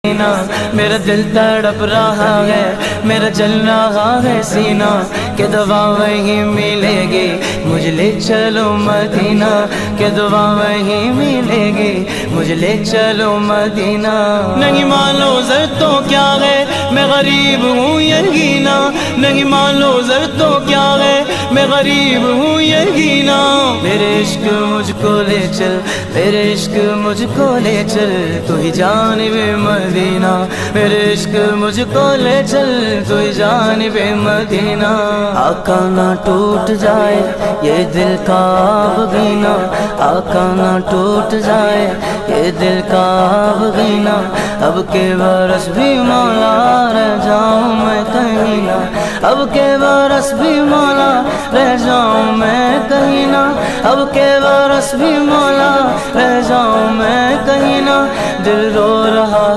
Medina, मेरा दिल तड़प रहा है, मेरा जल रहा है सीना, के दुआ वहीं मिलेगी, मुझे ले चलो मदीना, के दुआ वहीं मिलेगी, मुझे ले चलो मदीना। नहीं मानो जर तो क्या है, मैं गरीब हूँ यकीना, नहीं मानो जर तो क्या है, मैं गरीब हूँ यकीना। मेरे इश्क मुझको ले चल, मेरे इश्क मुझको ले चल, तू ही जानिबे मदीना, मेरे इश्क मुझको ले चल, तू ही जानिबे मदीना। आका ना टूट जाए ये दिल का बगीना, आका ना टूट जाए ये दिल का बगीना, अब के बरस भी मौला रह जाऊं मैं कहीं ना, अब के बरस भी मौला रह जाऊं मैं कहीं ना, अब के बरस भी मौला रह जाऊं मैं कहीं ना। दिल रो रहा